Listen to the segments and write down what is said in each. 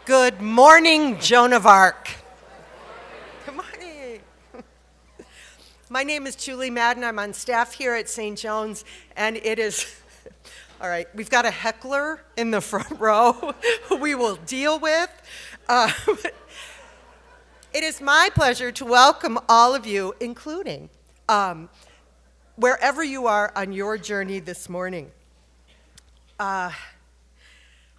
Good morning, Joan of Arc. Good morning. My name is Julie Madden. I'm on staff here at St. John's, and it is, all right, we've got a heckler in the front row who we will deal with. It is my pleasure to welcome all of you, including wherever you are on your journey this morning.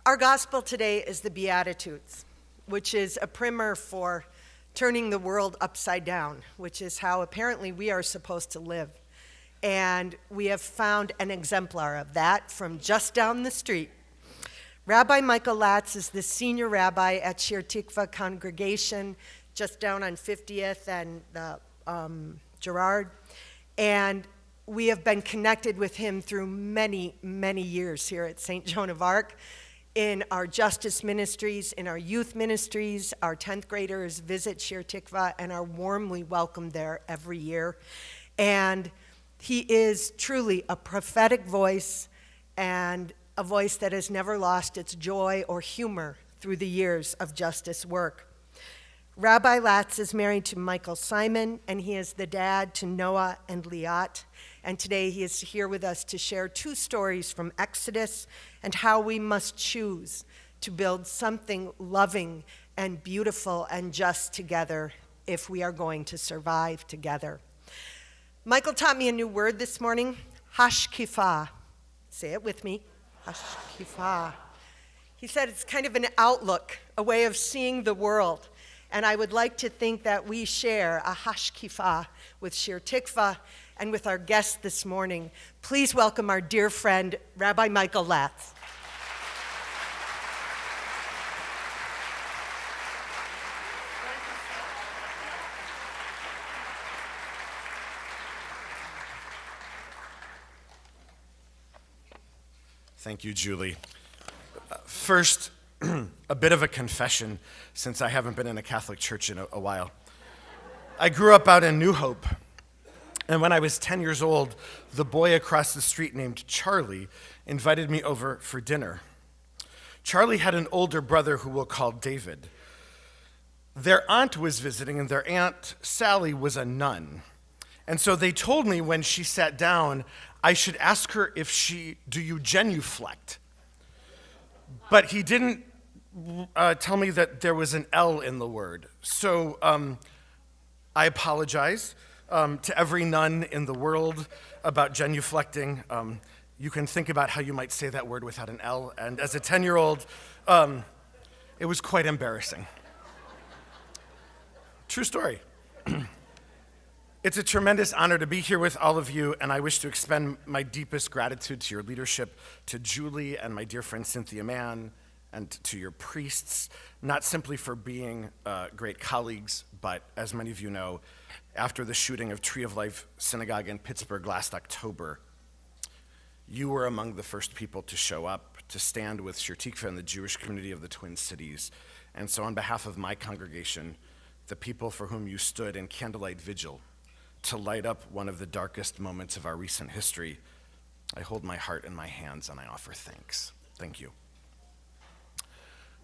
Our gospel today is the Beatitudes, which is a primer for turning the world upside down, which is how apparently we are supposed to live. And we have found an exemplar of that from just down the street. Rabbi Michael Latz is the senior rabbi at Shir Tikva congregation, just down on 50th and Girard. And we have been connected with him through many, many years here at St. Joan of Arc. In our justice ministries, in our youth ministries, our 10th graders visit Shir Tikva and are warmly welcomed there every year. And he is truly a prophetic voice, and a voice that has never lost its joy or humor through the years of justice work. Rabbi Latz is married to Michael Simon, and he is the dad to Noah and Liat. And today he is here with us to share two stories from Exodus and how we must choose to build something loving and beautiful and just together if we are going to survive together. Michael taught me a new word this morning, hashkifah. Say it with me, hashkifah. He said it's kind of an outlook, a way of seeing the world. And I would like to think that we share a hashkifah with Shir Tikva and with our guest this morning. Please welcome our dear friend, Rabbi Michael Latz. Thank you, Julie. First, a bit of a confession, since I haven't been in a Catholic church in a while. I grew up out in New Hope, and when I was 10 years old, the boy across the street named Charlie invited me over for dinner. Charlie had an older brother who we'll call David. Their aunt was visiting, and their Aunt Sally was a nun. And so they told me when she sat down, I should ask her if do you genuflect? But he didn't tell me that there was an L in the word. So I apologize to every nun in the world about genuflecting. You can think about how you might say that word without an L. And as a 10-year-old, it was quite embarrassing. True story. It's a tremendous honor to be here with all of you, and I wish to extend my deepest gratitude to your leadership, to Julie and my dear friend Cynthia Mann, and to your priests, not simply for being great colleagues, but as many of you know, after the shooting of Tree of Life Synagogue in Pittsburgh last October, you were among the first people to show up, to stand with Shir Tikva and the Jewish community of the Twin Cities. And so on behalf of my congregation, the people for whom you stood in candlelight vigil, to light up one of the darkest moments of our recent history, I hold my heart in my hands and I offer thanks. Thank you.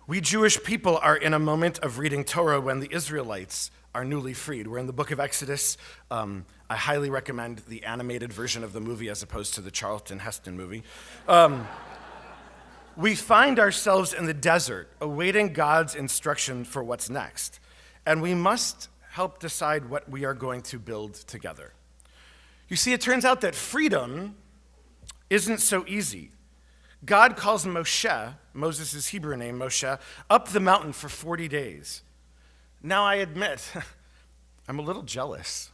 We Jewish people are in a moment of reading Torah when the Israelites are newly freed. We're in the book of Exodus. I highly recommend the animated version of the movie as opposed to the Charlton Heston movie. We find ourselves in the desert, awaiting God's instruction for what's next. And we must help decide what we are going to build together. You see, it turns out that freedom isn't so easy. God calls Moshe, Moses' Hebrew name, Moshe, up the mountain for 40 days. Now I admit, I'm a little jealous.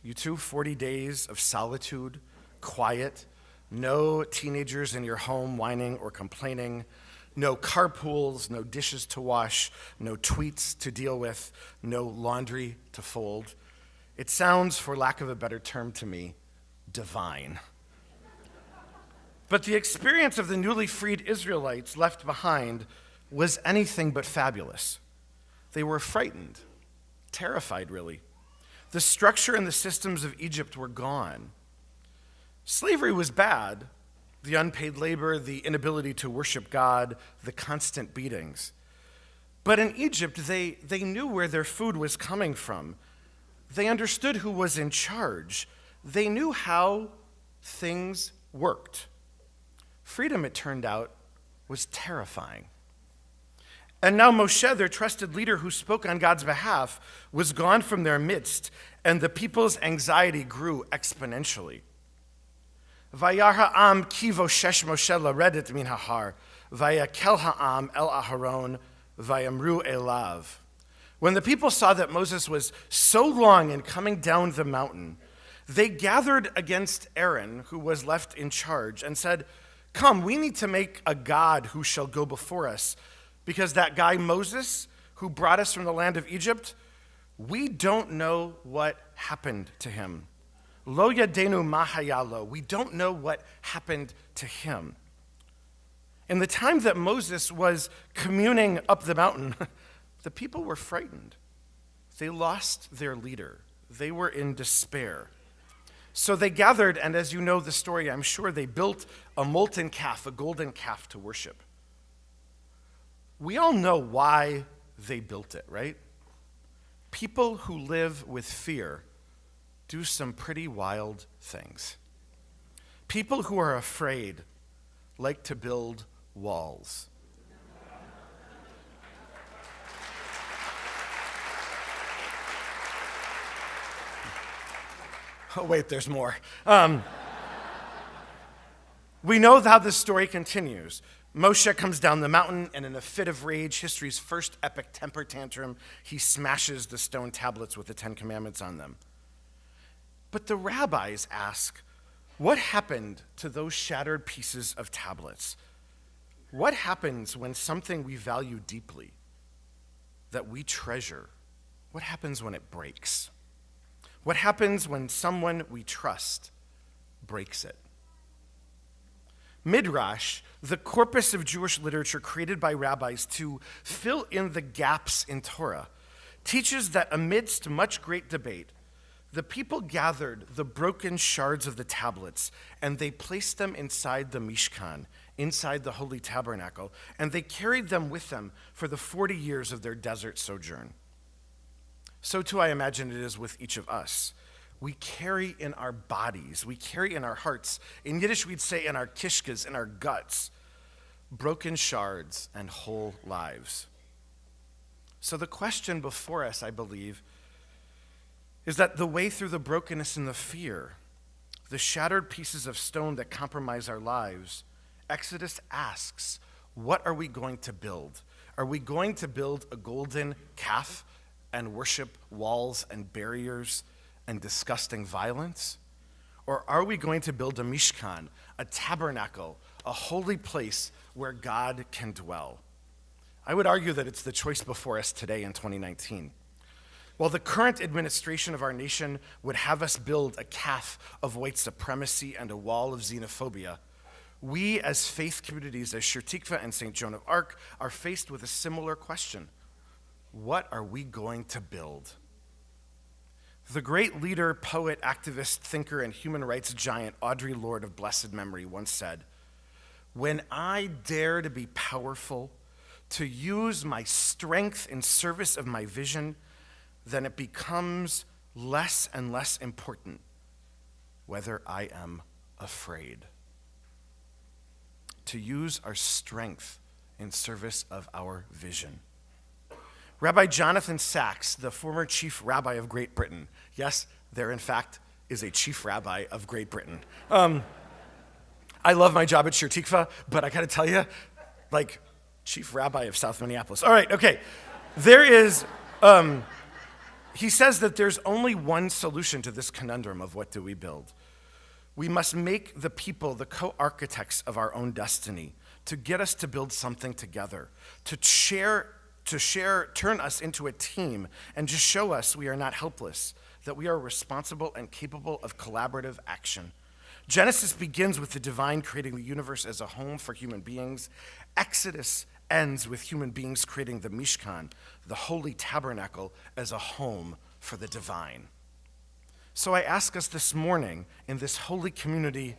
You too, 40 days of solitude, quiet, no teenagers in your home whining or complaining, no carpools, no dishes to wash, no tweets to deal with, no laundry to fold. It sounds, for lack of a better term to me, divine. But the experience of the newly freed Israelites left behind was anything but fabulous. They were frightened, terrified really. The structure and the systems of Egypt were gone. Slavery was bad, the unpaid labor, the inability to worship God, the constant beatings. But in Egypt, they knew where their food was coming from. They understood who was in charge. They knew how things worked. Freedom, it turned out, was terrifying. And now Moshe, their trusted leader who spoke on God's behalf, was gone from their midst, and the people's anxiety grew exponentially. Vayar ha'am ki voshesh Moshe laredet min hahar, vayakel ha'am el Aharon, vayamru elav. When the people saw that Moses was so long in coming down the mountain, they gathered against Aaron, who was left in charge, and said, "Come, we need to make a god who shall go before us, because that guy Moses, who brought us from the land of Egypt, we don't know what happened to him. Lo yadenu mahayalo. We don't know what happened to him." In the time that Moses was communing up the mountain, the people were frightened. They lost their leader. They were in despair. So they gathered, and as you know the story, I'm sure they built a molten calf, a golden calf to worship. We all know why they built it, right? People who live with fear do some pretty wild things. People who are afraid like to build walls. Oh, wait, there's more. We know how this story continues. Moshe comes down the mountain, and in a fit of rage, history's first epic temper tantrum, he smashes the stone tablets with the 10 Commandments on them. But the rabbis ask, what happened to those shattered pieces of tablets? What happens when something we value deeply, that we treasure, what happens when it breaks? What happens when someone we trust breaks it? Midrash, the corpus of Jewish literature created by rabbis to fill in the gaps in Torah, teaches that amidst much great debate, the people gathered the broken shards of the tablets and they placed them inside the Mishkan, inside the Holy Tabernacle, and they carried them with them for the 40 years of their desert sojourn. So too, I imagine it is with each of us. We carry in our bodies, we carry in our hearts, in Yiddish we'd say in our kishkas, in our guts, broken shards and whole lives. So the question before us, I believe, is that the way through the brokenness and the fear, the shattered pieces of stone that compromise our lives, Exodus asks, what are we going to build? Are we going to build a golden calf and worship walls and barriers and disgusting violence? Or are we going to build a mishkan, a tabernacle, a holy place where God can dwell? I would argue that it's the choice before us today in 2019. While the current administration of our nation would have us build a calf of white supremacy and a wall of xenophobia, we as faith communities, as Shir Tikva and St. Joan of Arc, are faced with a similar question. What are we going to build? The great leader, poet, activist, thinker, and human rights giant Audre Lorde of blessed memory once said, "When I dare to be powerful, to use my strength in service of my vision, then it becomes less and less important whether I am afraid." To use our strength in service of our vision. Rabbi Jonathan Sacks, the former chief rabbi of Great Britain, yes, there in fact is a chief rabbi of Great Britain. I love my job at Shir Tikva, but I gotta tell you, like, chief rabbi of South Minneapolis. All right, okay. He says that there's only one solution to this conundrum of what do we build. We must make the people the co-architects of our own destiny, to get us to build something together, to turn us into a team, and just show us we are not helpless, that we are responsible and capable of collaborative action. Genesis begins with the divine creating the universe as a home for human beings. Exodus ends with human beings creating the Mishkan, the holy tabernacle, as a home for the divine. So I ask us this morning, in this holy community,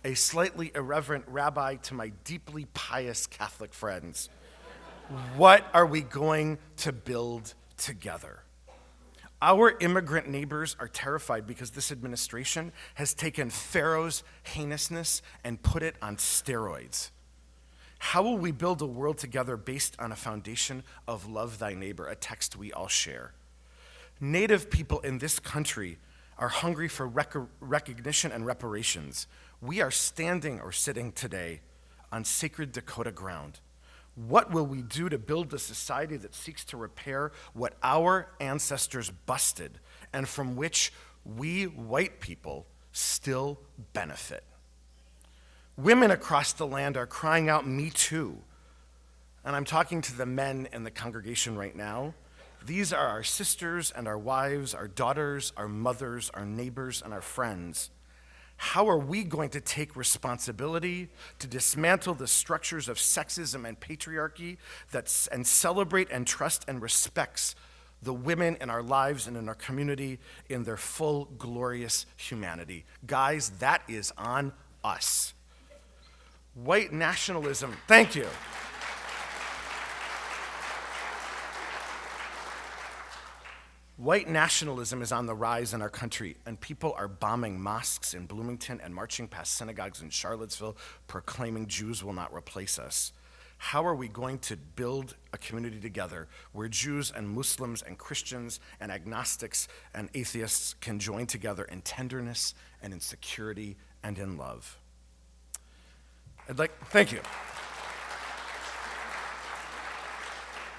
a slightly irreverent rabbi to my deeply pious Catholic friends, What are we going to build together? Our immigrant neighbors are terrified because this administration has taken Pharaoh's heinousness and put it on steroids. How will we build a world together based on a foundation of love thy neighbor, a text we all share? Native people in this country are hungry for recognition and reparations. We are standing or sitting today on sacred Dakota ground. What will we do to build a society that seeks to repair what our ancestors busted and from which we white people still benefit? Women across the land are crying out, "Me too." And I'm talking to the men in the congregation right now. These are our sisters and our wives, our daughters, our mothers, our neighbors, and our friends. How are we going to take responsibility to dismantle the structures of sexism and patriarchy and celebrate and trust and respect the women in our lives and in our community in their full, glorious humanity? Guys, that is on us. White nationalism, thank you. White nationalism is on the rise in our country, and people are bombing mosques in Bloomington and marching past synagogues in Charlottesville, proclaiming Jews will not replace us. How are we going to build a community together where Jews and Muslims and Christians and agnostics and atheists can join together in tenderness and in security and in love? Thank you.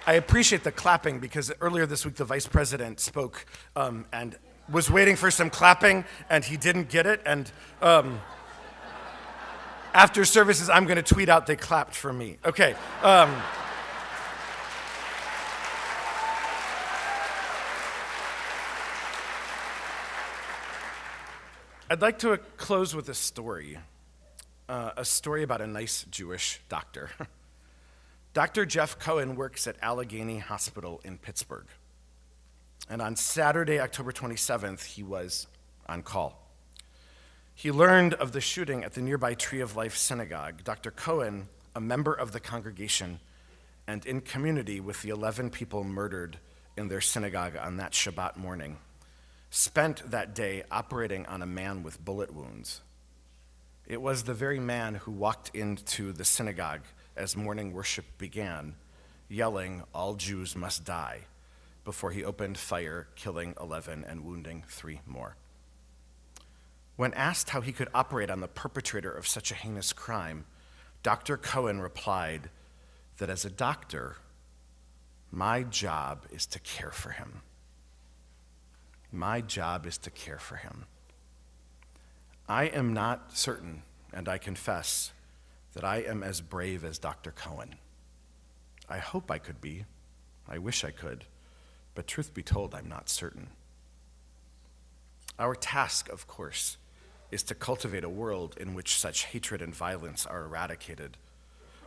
I appreciate the clapping because earlier this week the vice president spoke and was waiting for some clapping and he didn't get it. And after services, I'm going to tweet out they clapped for me. Okay. I'd like to close with a story about a nice Jewish doctor. Dr. Jeff Cohen works at Allegheny Hospital in Pittsburgh. And on Saturday, October 27th, he was on call. He learned of the shooting at the nearby Tree of Life Synagogue. Dr. Cohen, a member of the congregation and in community with the 11 people murdered in their synagogue on that Shabbat morning, spent that day operating on a man with bullet wounds. It was the very man who walked into the synagogue as morning worship began, yelling, "All Jews must die," before he opened fire, killing 11 and wounding 3 more. When asked how he could operate on the perpetrator of such a heinous crime, Dr. Cohen replied that as a doctor, my job is to care for him. My job is to care for him. I am not certain, and I confess, that I am as brave as Dr. Cohen. I hope I could be. I wish I could. But truth be told, I'm not certain. Our task, of course, is to cultivate a world in which such hatred and violence are eradicated,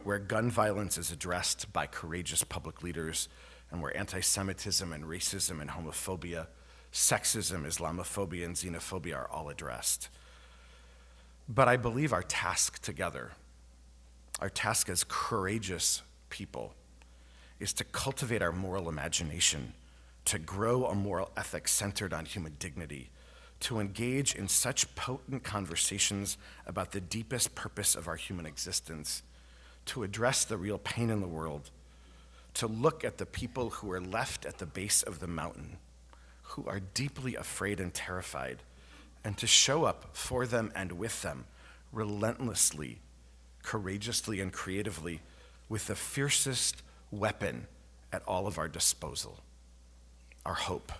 where gun violence is addressed by courageous public leaders, and where anti-Semitism and racism and homophobia, sexism, Islamophobia, and xenophobia are all addressed. But I believe our task together, our task as courageous people, is to cultivate our moral imagination, to grow a moral ethic centered on human dignity, to engage in such potent conversations about the deepest purpose of our human existence, to address the real pain in the world, to look at the people who are left at the base of the mountain, who are deeply afraid and terrified, and to show up for them and with them, relentlessly, courageously, and creatively, with the fiercest weapon at all of our disposal, our hope.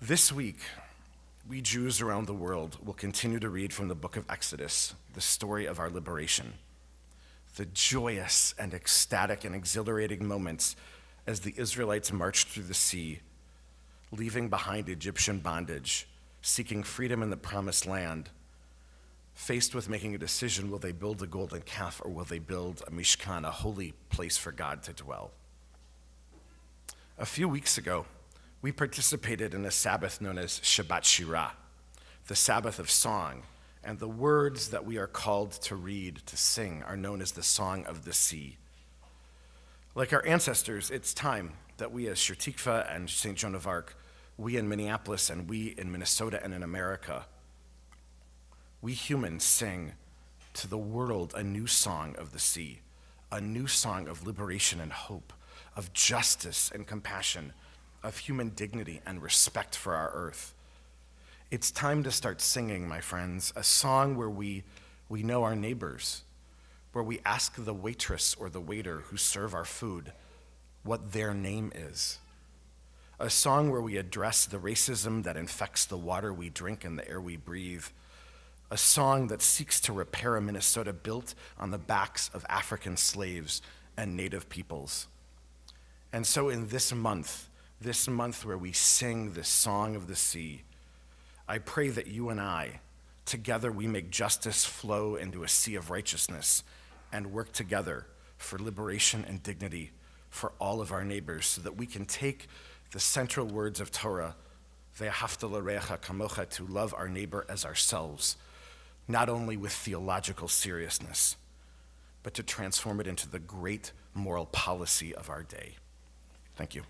This week, we Jews around the world will continue to read from the book of Exodus, the story of our liberation, the joyous and ecstatic and exhilarating moments as the Israelites marched through the sea, leaving behind Egyptian bondage, seeking freedom in the promised land, faced with making a decision: will they build a golden calf or will they build a mishkan, a holy place for God to dwell? A few weeks ago, we participated in a Sabbath known as Shabbat Shirah, the Sabbath of song, and the words that we are called to read, to sing, are known as the Song of the Sea. Like our ancestors, it's time that we as Shir Tikva and St. Joan of Arc, we in Minneapolis and we in Minnesota and in America, we humans sing to the world a new song of the sea, a new song of liberation and hope, of justice and compassion, of human dignity and respect for our earth. It's time to start singing, my friends, a song where we know our neighbors, where we ask the waitress or the waiter who serve our food what their name is. A song where we address the racism that infects the water we drink and the air we breathe. A song that seeks to repair a Minnesota built on the backs of African slaves and Native peoples. And so in this month where we sing this song of the sea, I pray that you and I, together we make justice flow into a sea of righteousness and work together for liberation and dignity for all of our neighbors so that we can take the central words of Torah, ve'ahavta l'reacha kamocha, to love our neighbor as ourselves, not only with theological seriousness, but to transform it into the great moral policy of our day. Thank you.